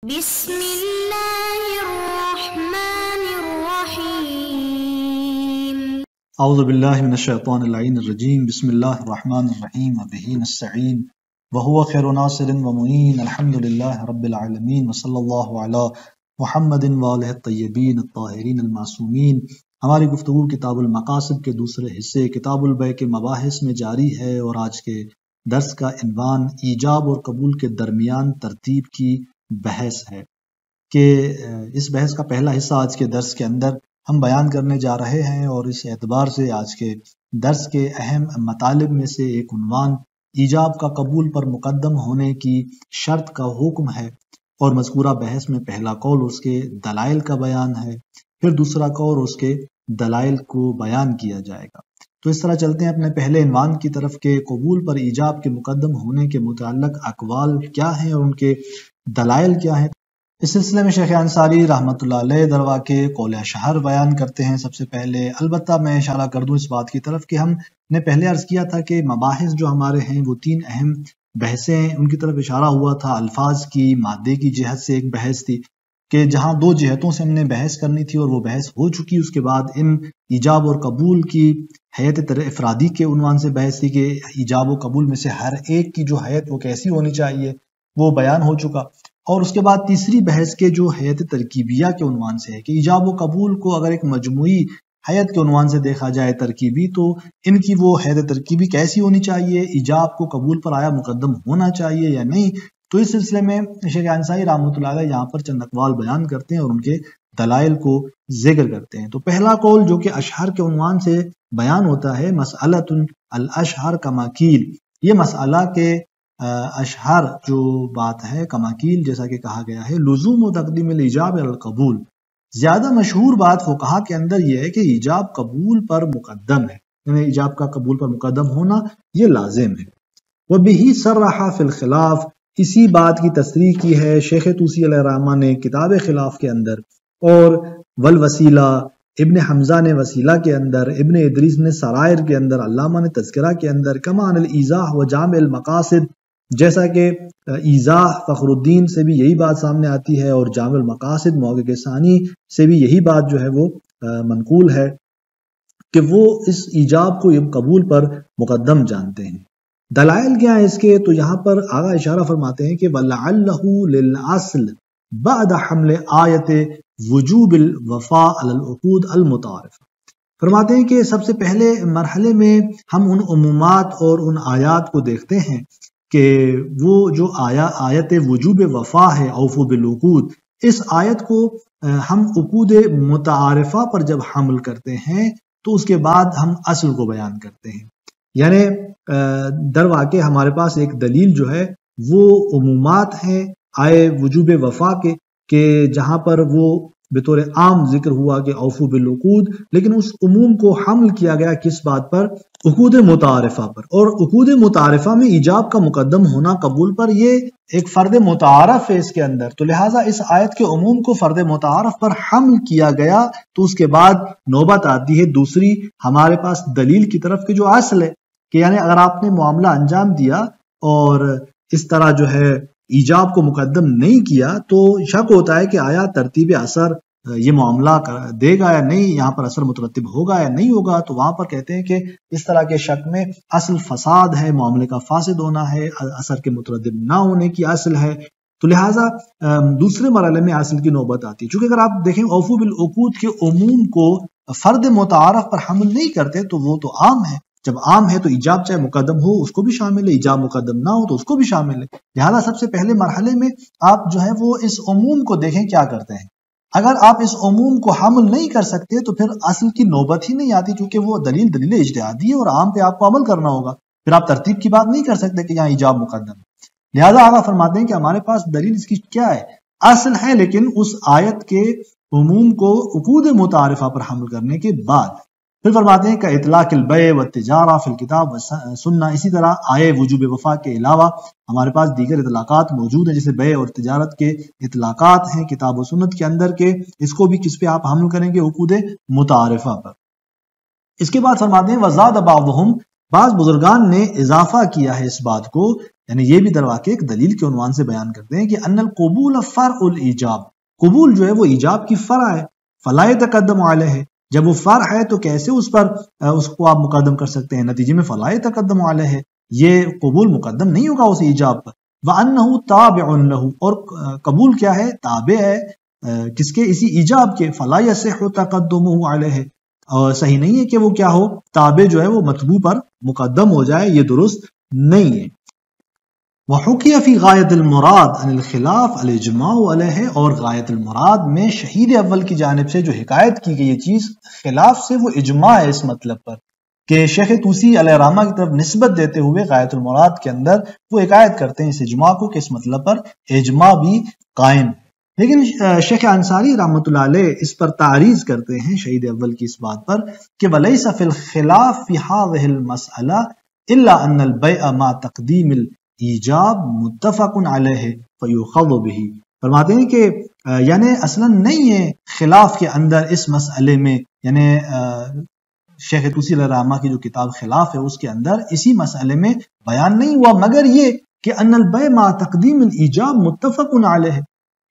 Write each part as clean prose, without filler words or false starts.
بسم اللہ الرحمن الرحیم اعوذ باللہ من الشیطان اللعین الرجیم بسم اللہ الرحمن الرحیم وبہ نستعین وہو خیر ناصر ومعین الحمدللہ رب العالمین وصلی اللہ علی محمد وآلہ الطیبین الطاہرین المعصومین۔ ہماری گفتگو کتاب المقاصد کے دوسرے حصے کتاب البیع کے مباحث میں جاری ہے، اور آج کے درس کا عنوان ایجاب اور قبول کے درمیان ترتیب کی بحث ہے کہ اس بحث کا پہلا حصہ آج کے درس کے اندر ہم بیان کرنے جا رہے ہیں، اور اس اعتبار سے آج کے درس کے اہم مطالب میں سے ایک عنوان ایجاب کا قبول پر مقدم ہونے کی شرط کا حکم ہے، اور مذکورہ بحث میں پہلا قول اس کے دلائل کا بیان ہے، پھر دوسرا قول اس کے دلائل کو بیان کیا جائے گا۔ تو اس طرح چلتے ہیں اپنے پہلے عنوان کی طرف کہ قبول پر ایجاب کے مقدم ہونے کے متعلق اقوال کیا ہیں اور ان کے دلائل کیا ہیں۔ اس سلسلے میں شیخ انصاری رحمۃ اللہ علیہ درواقع قول اشہر بیان کرتے ہیں سب سے پہلے۔ البتہ میں اشارہ کر دوں اس بات کی طرف کہ ہم نے پہلے عرض کیا تھا کہ مباحث جو ہمارے ہیں وہ تین اہم بحثیں ہیں، ان کی طرف اشارہ ہوا تھا۔ الفاظ کی مادے کی جہت سے ایک بحث تھی کہ جہاں دو جہتوں سے ہم نے بحث کرنی تھی اور وہ بحث ہو چکی، اس کے بعد ان ایجاب اور قبول کی حیت افرادی کے عنوان سے بحث تھی کہ ایجاب و قبول میں سے ہر ایک کی جو حیت وہ کیسی ہونی چاہیے، وہ بیان ہو چکا۔ اور اس کے بعد تیسری بحث کے جو حیت ترکیبیہ کے عنوان سے ہے کہ ایجاب و قبول کو اگر ایک مجموعی حیت کے عنوان سے دیکھا جائے ترکیبی، تو ان کی وہ حیت ترکیبی کیسی ہونی چاہیے، ایجاب کو قبول پر آیا مقدم ہونا چاہیے یا نہیں۔ تو اس سلسلے میں شیخ انصاری رحمۃ اللہ علیہ یہاں پر چند اقوال بیان کرتے ہیں اور ان کے دلائل کو ذکر کرتے ہیں۔ تو پہلا قول جو کہ اشہر کے عنوان سے بیان ہوتا ہے، مسئلۃ الاشہر کماکیل، یہ مسئلہ کے اشہر جو بات ہے کماکیل جیسا کہ کہا گیا ہے، لزوم و تقدیم الایجاب علی القبول، زیادہ مشہور بات فقہا کے اندر یہ ہے کہ ایجاب قبول پر مقدم ہے، یعنی ایجاب کا قبول پر مقدم ہونا یہ لازم ہے۔ وبہ صرح فی الخلاف، اسی بات کی تصریح کی ہے شیخ طوسی علیہ الرحمہ نے کتاب خلاف کے اندر، اور والوسیلہ ابن حمزہ نے وسیلہ کے اندر، ابن ادریس نے سرائر کے اندر، علامہ نے تذکرہ کے اندر، کما عن الایضاح و جامع المقاصد، جیسا کہ ایضاح فخر الدین سے بھی یہی بات سامنے آتی ہے، اور جامع المقاصد محقق ثانی سے بھی یہی بات جو ہے وہ منقول ہے کہ وہ اس ایجاب کو قبول پر مقدم جانتے ہیں۔ دلائل کیا ہے اس کے؟ تو یہاں پر آگا اشارہ فرماتے ہیں کہ وَلَعَلَّهُ لِلْأَصْلِ بَعْدَ حَمْلِ آیَتِ وُجُوبِ الْوَفَاءِ عَلَى الْعُقُودِ الْمُتَعَارِفَةِ، فرماتے ہیں کہ سب سے پہلے مرحلے میں ہم ان عمومات اور ان آیات کو دیکھتے ہیں کہ وہ جو آیت وجوب وفا ہے، اوفوا بالعقود، اس آیت کو ہم عقود متعارفہ پر جب حمل کرتے ہیں تو اس کے بعد ہم اصل کو بیان کرتے ہیں، یعنی در واقع ہمارے پاس ایک دلیل جو ہے وہ عمومات ہیں آئے وجوب وفا کے کہ جہاں پر وہ بطور عام ذکر ہوا کہ اوفوا بالعقود، لیکن اس عموم کو حمل کیا گیا کس بات پر؟ عقود متعارفہ پر، اور عقود متعارفہ میں ایجاب کا مقدم ہونا قبول پر یہ ایک فرد متعارف ہے اس کے اندر، تو لہٰذا اس آیت کے عموم کو فرد متعارف پر حمل کیا گیا۔ تو اس کے بعد نوبت آتی ہے دوسری ہمارے پاس دلیل کی طرف کہ جو اصل ہے کہ یعنی اگر آپ نے معاملہ انجام دیا اور اس طرح جو ہے ایجاب کو مقدم نہیں کیا تو شک ہوتا ہے کہ آیا ترتیب اثر یہ معاملہ دے گا یا نہیں، یہاں پر اثر مترتب ہوگا یا نہیں ہوگا۔ تو وہاں پر کہتے ہیں کہ اس طرح کے شک میں اصل فساد ہے، معاملے کا فاسد ہونا ہے، اثر کے مترتب نہ ہونے کی اصل ہے، تو لہٰذا دوسرے مرحلے میں اصل کی نوبت آتی ہے۔ چونکہ اگر آپ دیکھیں اوفوا بالعقود کے عموم کو فرد متعارف پر حمل نہیں کرتے تو وہ تو عام ہے، جب عام ہے تو ایجاب چاہے مقدم ہو اس کو بھی شامل ہے، ایجاب مقدم نہ ہو تو اس کو بھی شامل ہے۔ لہٰذا سب سے پہلے مرحلے میں آپ جو ہے وہ اس عموم کو دیکھیں کیا کرتے ہیں۔ اگر آپ اس عموم کو حمل نہیں کر سکتے تو پھر اصل کی نوبت ہی نہیں آتی، کیونکہ وہ دلیل اجتہادی ہے اور عام پہ آپ کو عمل کرنا ہوگا، پھر آپ ترتیب کی بات نہیں کر سکتے کہ یہاں ایجاب مقدم ہے۔ لہٰذا آگا فرماتے ہیں کہ ہمارے پاس دلیل اس کی کیا ہے؟ اصل ہے، لیکن اس آیت کے عموم کو عقود متعارفہ پر حمل کرنے کے بعد پھر فرماتے ہیں کہ اطلاق البیع والتجارہ فی الکتاب والسنہ، اسی طرح آئے وجوب وفا کے علاوہ ہمارے پاس دیگر اطلاقات موجود ہیں، جیسے بیع اور تجارت کے اطلاقات ہیں کتاب و سنت کے اندر کے، اس کو بھی کس پہ آپ حمل کریں گے؟ عقود متعارفہ پر۔ اس کے بعد فرماتے ہیں وزاد بعضهم، بعض بزرگان نے اضافہ کیا ہے اس بات کو یعنی یہ بھی در واقع ایک دلیل کے عنوان سے بیان کرتے ہیں کہ ان القبول فرع الایجاب، قبول جو ہے وہ ایجاب کی فرع ہے، فلا يتقدم علیہ، جب وہ فرع ہے تو کیسے اس کو آپ مقدم کر سکتے ہیں، نتیجے میں فلا يتقدم علیہ، یہ قبول مقدم نہیں ہوگا اس ایجاب پر۔ وَأَنَّهُ تَابِعٌ لَهُ، اور قبول کیا ہے، تابع ہے کس کے، اسی ایجاب کے، فَلَا يَصِحُّ تَقَدُّمُهُ عَلَيْهِ، اور صحیح نہیں ہے کہ وہ کیا ہو، تابع جو ہے وہ مطبوع پر مقدم ہو جائے، یہ درست نہیں ہے۔ وَحُكِيَ فِي غَایَةِ الْمُرَاد عَنِ الْخِلَافِ الْإِجْمَاعُ عَلَيْهِ، اور غایت المراد میں شہید اول کی جانب سے جو حکایت کی گئی یہ چیز خلاف سے وہ اجماع ہے اس مطلب پر، کہ شیخ طوسی علیہ الرحمہ کی طرف نسبت دیتے ہوئے غایت المراد کے اندر وہ حکایت کرتے ہیں اس اجماع کو کہ اس مطلب پر اجماع بھی قائم ہے۔ لیکن شیخ انصاری رحمۃ اللہ علیہ اس پر تعریض کرتے ہیں شہید اول کی اس بات پر کہ وَلَيْسَ فِي الْخِلَافِ فِي هَذِهِ الْمَسْأَلَةِ إِلَّا أَنَّ الْبَيْعَ مَعَ تَقْدِيمِ الْإِيجَابِ مُتَّفَقٌ عَلَيْهِ فَيُؤْخَذُ بِهِ، فرماتے ہیں کہ یعنی اصلاً نہیں ہے خلاف کے اندر اس مسئلے میں، یعنی شیخ طوسی علیہ الرحمہ کی جو کتاب خلاف ہے اس کے اندر اسی مسئلے میں بیان نہیں ہوا مگر یہ کہ ان البیع مع تقدیم الایجاب متفق علیہ،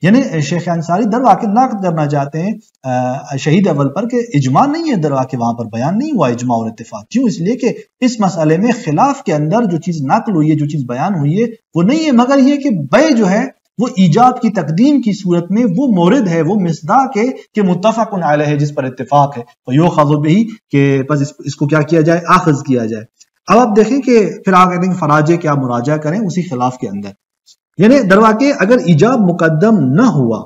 یعنی شیخ انصاری در واقع نقد کرنا چاہتے ہیں شہید اول پر کہ اجماع نہیں ہے، در واقع وہاں پر بیان نہیں ہوا اجماع اور اتفاق، کیوں؟ اس لیے کہ اس مسئلے میں خلاف کے اندر جو چیز نقل ہوئی ہے، جو چیز بیان ہوئی ہے وہ نہیں ہے مگر یہ کہ بیع جو ہے وہ ایجاب کی تقدیم کی صورت میں وہ مورد ہے، وہ مصداق ہے کہ متفق علیہ جس پر اتفاق ہے، فیؤخذ بہ، کہ بس اس کو کیا کیا جائے، اخذ کیا جائے۔ اب آپ دیکھیں کہ پھر آپ کہتے ہیں کہ فراجے کیا مراجعہ کریں اسی خلاف کے اندر، یعنی در واقع اگر ایجاب مقدم نہ ہوا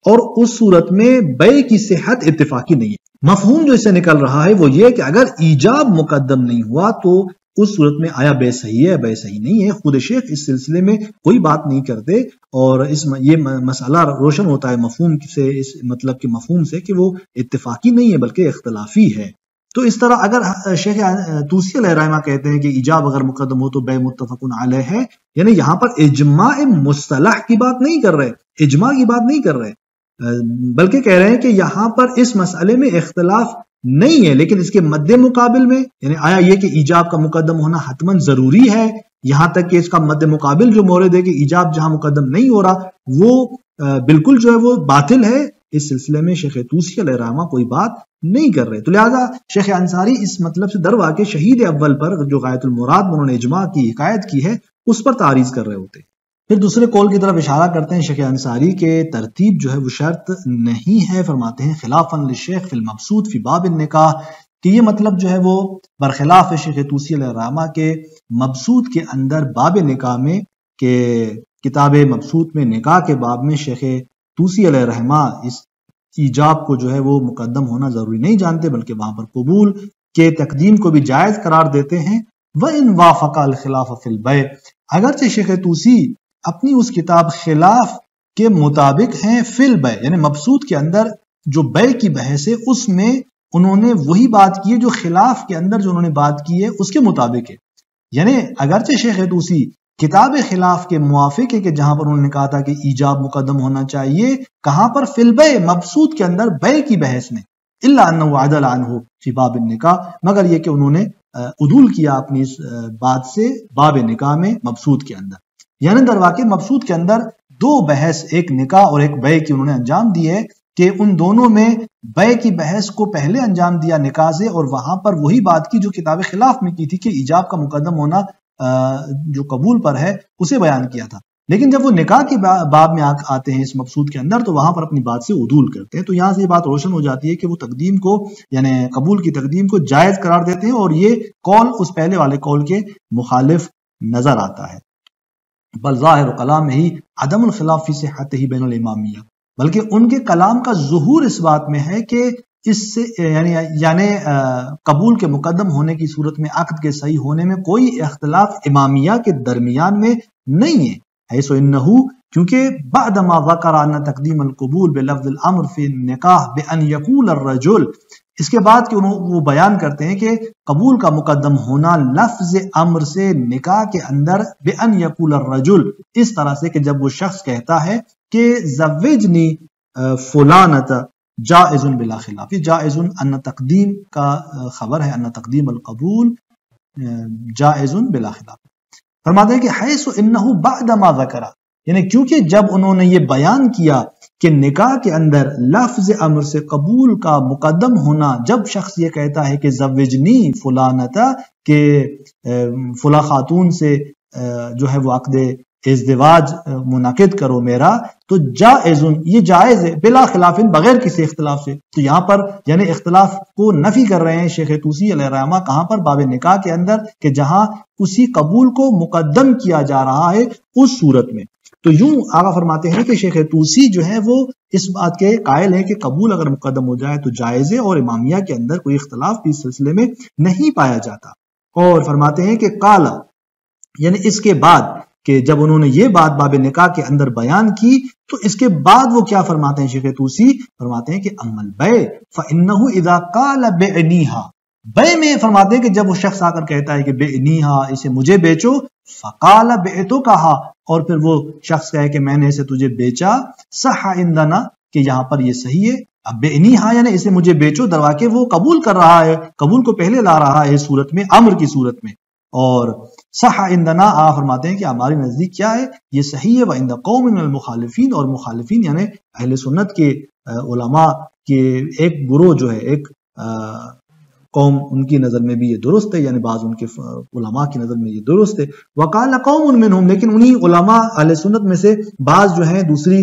اور اس صورت میں بیع کی صحت اتفاقی نہیں ہے، مفہوم جو اس سے نکل رہا ہے وہ یہ کہ اگر ایجاب مقدم نہیں ہوا تو اس صورت میں آیا بیع صحیح ہے، بیع صحیح نہیں ہے۔ خود شیخ اس سلسلے میں کوئی بات نہیں کرتے اور یہ مسئلہ روشن ہوتا ہے مفہوم سے، اس مطلب کے مفہوم سے کہ وہ اتفاقی نہیں ہے بلکہ اختلافی ہے۔ تو اس طرح اگر شیخ طوسی علیہ الرحمہ کہتے ہیں کہ ایجاب اگر مقدم ہو تو بیع متفق علیہ ہے، یعنی یہاں پر اجماع مصطلح کی بات نہیں کر رہے، اجماع کی بات نہیں کر رہے، بلکہ کہہ رہے ہیں کہ یہاں پر اس مسئلے میں اختلاف نہیں ہے، لیکن اس کے مد مقابل میں، یعنی آیا یہ کہ ایجاب کا مقدم ہونا حتماً ضروری ہے، یہاں تک کہ اس کا مد مقابل جو مورد ہے کہ ایجاب جہاں مقدم نہیں ہو رہا وہ بالکل جو ہے وہ باطل ہے، اس سلسلے میں شیخ طوسی علیہ الرحمہ کوئی بات نہیں کر رہے۔ تو لہٰذا شیخ انصاری اس مطلب سے در واقع شہید اول پر جو غایت المراد میں انہوں نے اجماع کی حکایت کی ہے اس پر تعریض کر رہے ہوتے۔ پھر دوسرے قول کی طرف اشارہ کرتے ہیں شیخ انصاری کے ترتیب جو ہے وہ شرط نہیں ہے، فرماتے ہیں خلافاً للشیخ فی المبسوط فی باب النکاح، کہ یہ مطلب جو ہے وہ برخلاف ہے شیخ طوسی علیہ الرحمہ کے مبسوط کے اندر باب نکاح میں، کہ کتاب مبسوط میں نکاح کے باب میں شیخ طوسی علیہ الرحمہ اس ایجاب کو جو ہے وہ مقدم ہونا ضروری نہیں جانتے بلکہ وہاں پر قبول کے تقدیم کو بھی جائز قرار دیتے ہیں۔ وَإِنْ وَافَقَ الْخِلَافَ فِي الْبَيْعِ، اگرچہ شیخ طوسی اپنی اس کتاب خلاف کے مطابق ہیں فی البیع، یعنی مبسوط کے اندر جو بیع کی بحث ہے اس میں انہوں نے وہی بات کی ہے جو خلاف کے اندر جو انہوں نے بات کی ہے اس کے مطابق ہے، یعنی اگرچہ شیخ طوسی کتاب خلاف کے موافق ہے کہ جہاں پر انہوں نے کہا تھا کہ ایجاب مقدم ہونا چاہیے، کہاں پر فی البیع، مبسوط کے اندر بیع کی بحث میں، الا انه عدل عنه فی باب النکاح، مگر یہ کہ انہوں نے عدول کیا اپنی اس بات سے باب نکاح میں مبسوط کے اندر، یعنی در واقع مبسوط کے اندر دو بحث، ایک نکاح اور ایک بیع کی انہوں نے انجام دی ہے کہ ان دونوں میں بیع کی بحث کو پہلے انجام دیا نکاح سے، اور وہاں پر وہی بات کی جو کتاب خلاف میں کی تھی کہ ایجاب کا مقدم ہونا جو قبول پر ہے اسے بیان کیا تھا، لیکن جب وہ نکاح کے باب میں آتے ہیں اس مبسوط کے اندر تو وہاں پر اپنی بات سے عدول کرتے ہیں۔ تو یہاں سے یہ بات روشن ہو جاتی ہے کہ وہ تقدیم کو، یعنی قبول کی تقدیم کو جائز قرار دیتے ہیں، اور یہ قول اس پہلے والے قول کے مخالف نظر آتا ہے۔ بل ظاہر کلام ہی عدم الخلاف فی صحتہ بین الامامیہ، بلکہ ان کے کلام کا ظہور اس بات میں ہے کہ اس سے یعنی قبول کے مقدم ہونے کی صورت میں عقد کے صحیح ہونے میں کوئی اختلاف امامیہ کے درمیان میں نہیں ہے، حیث انہ، کیونکہ بعد ما ذکر ان تقدیم القبول بلفظ الامر فی النکاح بان یقول الرجل، اس کے بعد کہ وہ بیان کرتے ہیں کہ قبول کا مقدم ہونا لفظ امر سے نکاح کے اندر بان یقول الرجل، اس طرح سے کہ جب وہ شخص کہتا ہے کہ زوجنی فلانت جائز بلا خلاف، جائز ان تقدیم کا خبر ہے، ان تقدیم القبول جائز بلا خلاف۔ فرماتے ہیں کہ حیث انہ بعد ما ذکر، یعنی کیونکہ جب انہوں نے یہ بیان کیا کہ نکاح کے اندر لفظ امر سے قبول کا مقدم ہونا، جب شخص یہ کہتا ہے کہ زوجنی فلانتا، کہ فلاں خاتون سے جو ہے وہ عقد ازدواج منعقد کرو میرا، تو جائز، یہ جائز ہے، بلا خلاف، بغیر کسی اختلاف سے۔ تو یہاں پر یعنی اختلاف کو نفی کر رہے ہیں شیخ طوسی علیہ الرحمہ، کہاں پر؟ باب نکاح کے اندر، کہ جہاں اسی قبول کو مقدم کیا جا رہا ہے اس صورت میں۔ تو یوں آقا فرماتے ہیں کہ شیخ طوسی جو ہے وہ اس بات کے قائل ہیں کہ قبول اگر مقدم ہو جائے تو جائز ہے، اور امامیہ کے اندر کوئی اختلاف بھی اس سلسلے میں نہیں پایا جاتا۔ اور فرماتے ہیں کہ قالا، یعنی اس کے بعد کہ جب انہوں نے یہ بات باب نکاح کے اندر بیان کی تو اس کے بعد وہ کیا فرماتے ہیں شیخ طوسی؟ فرماتے ہیں کہ اما البیع فانہ اذا قال بعنیھا، بے میں فرماتے ہیں کہ جب وہ شخص آ کر کہتا ہے کہ بعنیھا، اسے مجھے بیچو، فقال بعتو، کہا، اور پھر وہ شخص کہے کہ میں نے اسے تجھے بیچا، صح عندنا، کہ یہاں پر یہ صحیح ہے۔ اب بعنیھا یعنی اسے مجھے بیچو، درواقع وہ قبول کر رہا ہے، قبول کو پہلے لا رہا ہے اس صورت میں، امر کی صورت میں۔ اور صح عندنا، آ فرماتے ہیں کہ ہمارے نزدیک کیا ہے؟ یہ صحیح ہے۔ وعند قوم من المخالفین، اور مخالفین یعنی اہل سنت کے علماء کے ایک گروہ جو ہے، ایک قوم، ان کی نظر میں بھی یہ درست ہے، یعنی بعض ان کے علماء کی نظر میں یہ درست ہے۔ وقال قوم منہم، لیکن انہی علماء اہل سنت میں سے بعض جو ہیں، دوسری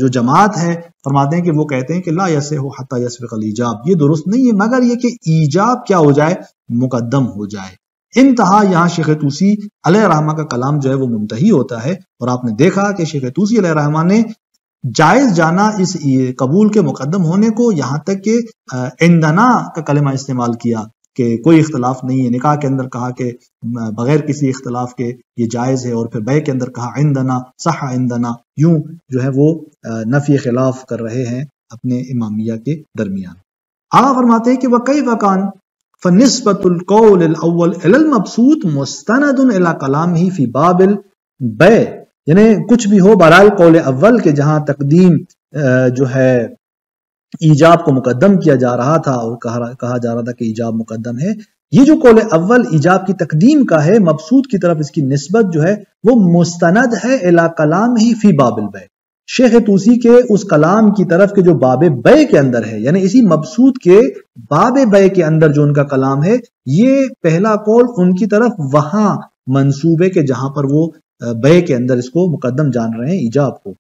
جو جماعت ہے، فرماتے ہیں کہ وہ کہتے ہیں کہ لا یصح حتی یسبق الایجاب، یہ درست نہیں ہے مگر یہ کہ ایجاب کیا ہو جائے؟ مقدم ہو جائے۔ انتہا، یہاں شیخ طوسی علیہ الرحمہ کا کلام جو ہے وہ منتہی ہوتا ہے، اور آپ نے دیکھا کہ شیخ طوسی علیہ الرحمہ نے جائز جانا اس قبول کے مقدم ہونے کو، یہاں تک کہ عندنا کا کلمہ استعمال کیا کہ کوئی اختلاف نہیں ہے۔ نکاح کے اندر کہا کہ بغیر کسی اختلاف کے یہ جائز ہے، اور پھر بیع کے اندر کہا عندنا، صح عندنا، یوں جو ہے وہ نفی خلاف کر رہے ہیں اپنے امامیہ کے درمیان۔ آقا فرماتے ہیں کہ وَكَيْفَ كَانَ فَنِسْبَةُ الْقَوْلِ الْأَوَّلِ إِلَى الْمَبْسُوطِ مُسْتَنَدٌ إِلَى كَلَامِهِ فِي بابِ الْبَيْعِ، یعنی کچھ بھی ہو، بہرحال قول اول کے جہاں تقدیم جو ہے ایجاب کو مقدم کیا جا رہا تھا، اور کہا جا رہا تھا کہ ایجاب مقدم ہے، یہ جو قول اول ایجاب کی تقدیم کا ہے، مبسوط کی طرف اس کی نسبت جو ہے وہ مستند ہے الی کلامہ فی باب البیع، شیخ طوسی کے اس کلام کی طرف کے جو باب بیع کے اندر ہے، یعنی اسی مبسوط کے باب بیع کے اندر جو ان کا کلام ہے، یہ پہلا قول ان کی طرف وہاں منسوب ہے کہ جہاں پر وہ بیع کے اندر اس کو مقدم جان رہے ہیں ایجاب کو۔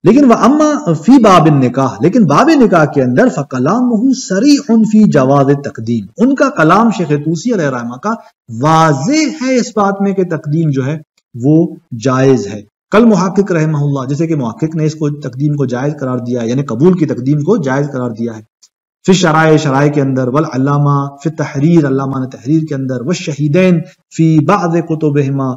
لیکن وَأَمَّا فِي بَابِ النِّكَاحِ، لیکن باب نکاح کے اندر فَكَلَامُهُ صَرِيحٌ فِي جَوَازِ التَّقْدِيمِ، ان کا کلام شیخ طوسی علیہ الرحمہ کا واضح ہے اس بات میں کہ تقدیم جو ہے وہ جائز ہے۔ کل محقق رحمہ اللہ، جیسے کہ محقق نے اس کو تقدیم کو جائز قرار دیا ہے، یعنی قبول کی تقدیم کو جائز قرار دیا ہے، فی شرائع کے اندر، والعلامہ فی تحریر، علامہ نے تحریر کے اندر، والشہیدین فی بعض کتبہما،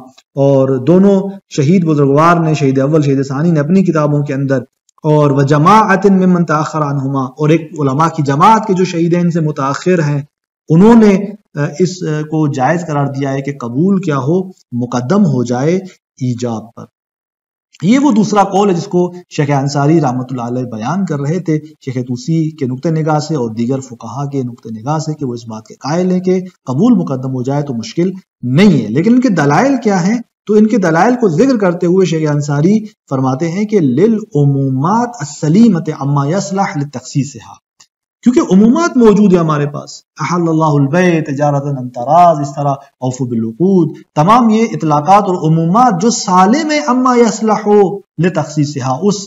اور دونوں شہید بزرگوار نے، شہید اول شہید ثانی نے اپنی کتابوں کے اندر، اور وجماعت ممن تاخر عنہما، اور ایک علماء کی جماعت کے جو شہیدین سے متاخر ہیں، انہوں نے اس کو جائز قرار دیا ہے کہ قبول کیا ہو، مقدم ہو جائے ایجاب پر۔ یہ وہ دوسرا قول ہے جس کو شیخ انصاری رحمۃ اللہ علیہ بیان کر رہے تھے، شیخ طوسی کے نقطہ نگاہ سے اور دیگر فقہا کے نقطہ نگاہ سے، کہ وہ اس بات کے قائل ہیں کہ قبول مقدم ہو جائے تو مشکل نہیں ہے۔ لیکن ان کے دلائل کیا ہیں؟ تو ان کے دلائل کو ذکر کرتے ہوئے شیخ انصاری فرماتے ہیں کہ للعمومات السلیمۃ عما یصلح لتخصیصها، کیونکہ عمومات موجود ہے ہمارے پاس، احل اللہ البیع تجارۃ عن تراض، اس طرح اوفوا بالعقود، تمام یہ اطلاقات اور عمومات جو سالم ہے اما یصلح لتخصیصها، اس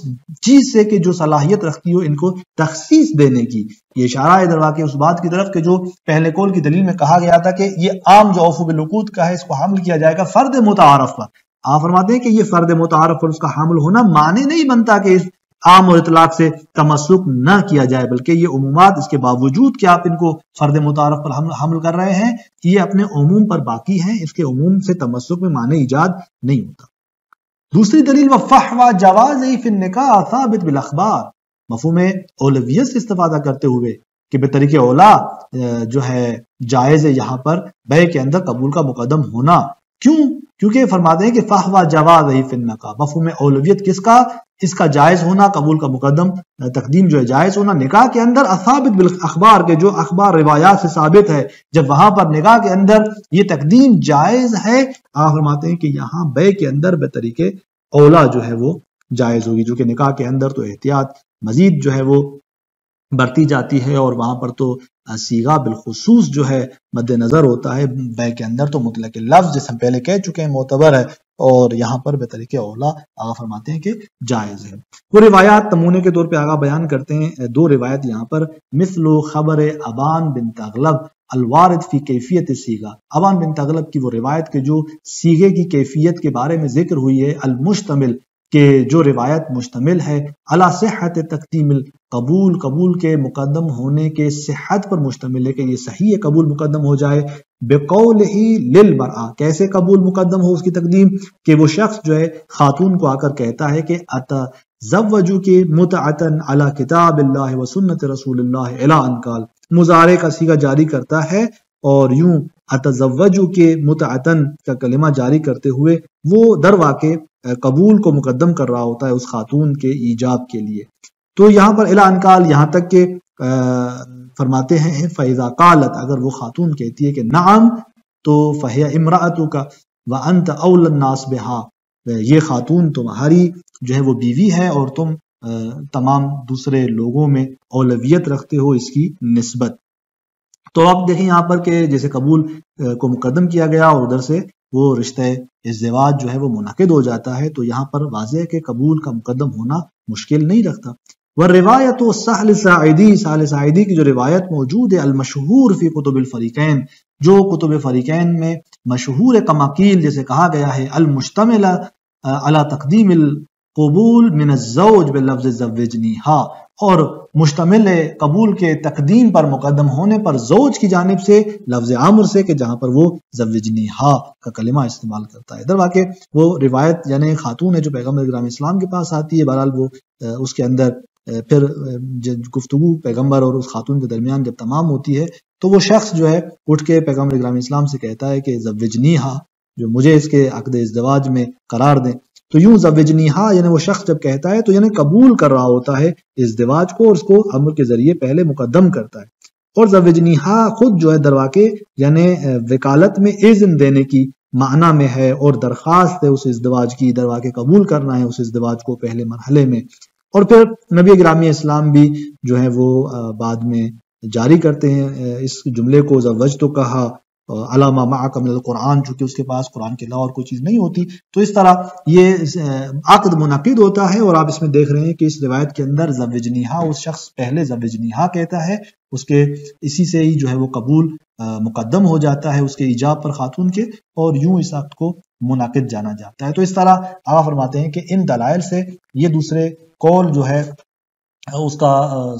چیز سے کہ جو صلاحیت رکھتی ہو ان کو تخصیص دینے کی۔ یہ اشارہ ہے در واقع اس بات کی طرف کہ جو پہلے قول کی دلیل میں کہا گیا تھا کہ یہ عام جو اوفوا بالعقود کا ہے اس کو حمل کیا جائے گا فرد متعارف پر، آپ فرماتے ہیں کہ یہ فرد متعارف پر اس کا حمل ہونا معنی نہیں بنتا کہ اس عام اور اطلاق سے تمسک نہ کیا جائے، بلکہ یہ عمومات اس کے باوجود کہ آپ ان کو فرد متعارف پر حمل کر رہے ہیں، یہ اپنے عموم پر باقی ہیں، اس کے عموم سے تمسک میں معنی ایجاد نہیں ہوتا۔ دوسری دلیل وفحوى جواز فی النکاح ثابت بالاخبار، مفہوم اولویت سے استفادہ کرتے ہوئے کہ بطریق اولا جو ہے جائز ہے یہاں پر بیع کے اندر قبول کا مقدم ہونا، کیوں؟ کیونکہ فرماتے ہیں کہ فہو جواز ہی فی النکاح، مفہوم اولویت کس کا؟ اس کا جائز ہونا، قبول کا مقدم تقدیم جو ہے جائز ہونا نکاح کے اندر، ثابت بالاخبار کے جو اخبار روایات سے ثابت ہے، جب وہاں پر نکاح کے اندر یہ تقدیم جائز ہے، آپ فرماتے ہیں کہ یہاں بے کے اندر بطریقے اولا جو ہے وہ جائز ہوگی، جو کہ نکاح کے اندر تو احتیاط مزید جو ہے وہ برتی جاتی ہے، اور وہاں پر تو صیغہ بالخصوص جو ہے مد نظر ہوتا ہے، بے کے اندر تو مطلق لفظ جیسے ہم پہلے کہہ چکے ہیں معتبر ہے، اور یہاں پر بطریق اولا آغا فرماتے ہیں کہ جائز ہے۔ وہ روایات نمونے کے طور پہ آغا بیان کرتے ہیں، دو روایت یہاں پر، مثل خبر ابان بن تغلب الوارد فی کیفیت صیغہ، ابان بن تغلب کی وہ روایت کے جو صیغے کی کیفیت کے بارے میں ذکر ہوئی ہے، المشتمل کہ جو روایت مشتمل ہے علی صحت تقدیم القبول، قبول کے مقدم ہونے کے صحت پر مشتمل ہے کہ یہ صحیح ہے قبول مقدم ہو جائے، بقولہ للمرأة، کیسے قبول مقدم ہو اس کی تقدیم؟ کہ وہ شخص جو ہے خاتون کو آ کر کہتا ہے کہ اتزوجک متعۃ علی کتاب اللہ و سنت رسول اللہ الی ان قال، مضارع کا صیغہ جاری کرتا ہے، اور یوں اتزوجک متعۃ کا کلمہ جاری کرتے ہوئے وہ در واقع قبول کو مقدم کر رہا ہوتا ہے اس خاتون کے ایجاب کے لیے۔ تو یہاں پر الی ان قال، یہاں تک کہ فرماتے ہیں فَإِذَا قَالَتْ، اگر وہ خاتون کہتی ہے کہ نعم، تو فَهِيَ إِمْرَأَتُكَ وَأَنْتَ أَوْلَى النَّاسِ بِهَا، یہ خاتون تمہاری جو ہے وہ بیوی ہے، اور تم تمام دوسرے لوگوں میں اولویت رکھتے ہو اس کی نسبت۔ تو اب دیکھیں یہاں پر کہ جیسے قبول کو مقدم کیا گیا، اور ادھر سے وہ رشتہ ازدواج جو ہے وہ منعقد ہو جاتا ہے، تو یہاں پر واضح ہے کہ قبول کا مقدم ہونا مشکل نہیں رکھتا۔ والروایت سہل ساعدی، سہل ساعدی کی جو روایت موجود ہے، المشہور فی کتب الفریقین، جو کتب فریقین میں مشہور کما قیل جیسے کہا گیا ہے، المشتمل علی تقدیم القبول من الزوج باللفظ زوجنیہا، اور مشتمل ہے قبول کے تقدیم پر مقدم ہونے پر زوج کی جانب سے لفظ عامر سے، کہ جہاں پر وہ زوجنیہا کا کلمہ استعمال کرتا ہے۔ در واقع وہ روایت یعنی خاتون ہے جو پیغمبر گرامی اسلام کے پاس آتی ہے، بہرحال وہ اس کے اندر پھر گفتگو پیغمبر اور اس خاتون کے درمیان جب تمام ہوتی ہے، تو وہ شخص جو ہے اٹھ کے پیغمبر گرامی اسلام سے کہتا ہے کہ زوجنیہا، جو مجھے اس کے عقد ازدواج میں قرار دیں۔ تو یوں زوجنیہا یعنی وہ شخص جب کہتا ہے تو یعنی قبول کر رہا ہوتا ہے ازدواج کو، اور اس کو امر کے ذریعے پہلے مقدم کرتا ہے۔ اور زوجنیہا خود جو ہے در واقع یعنی وکالت میں اذن دینے کی معنی میں ہے، اور درخواست ہے اس ازدواج کی، در واقع قبول کرنا ہے اس ازدواج کو پہلے مرحلے میں۔ اور پھر نبی گرامی اسلام بھی جو ہے وہ بعد میں جاری کرتے ہیں اس جملے کو، زوجتو کہا علی ما معک من القرآن، چونکہ اس کے پاس قرآن کے علاوہ اور کوئی چیز نہیں ہوتی۔ تو اس طرح یہ عقد منعقد ہوتا ہے، اور آپ اس میں دیکھ رہے ہیں کہ اس روایت کے اندر زوجنیہا، اس شخص پہلے زوجنیہا کہتا ہے، اس کے اسی سے ہی جو ہے وہ قبول مقدم ہو جاتا ہے اس کے ایجاب پر خاتون کے، اور یوں اس عقد کو منعقد جانا جاتا ہے۔ تو اس طرح آپ فرماتے ہیں کہ ان دلائل سے یہ دوسرے قول جو ہے اس کا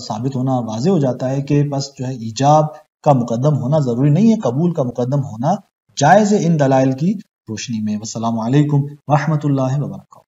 ثابت ہونا واضح ہو جاتا ہے کہ بس جو ہے ایجاب کا مقدم ہونا ضروری نہیں ہے، قبول کا مقدم ہونا جائز ہے ان دلائل کی روشنی میں۔ والسلام علیکم ورحمۃ اللہ وبرکاتہ۔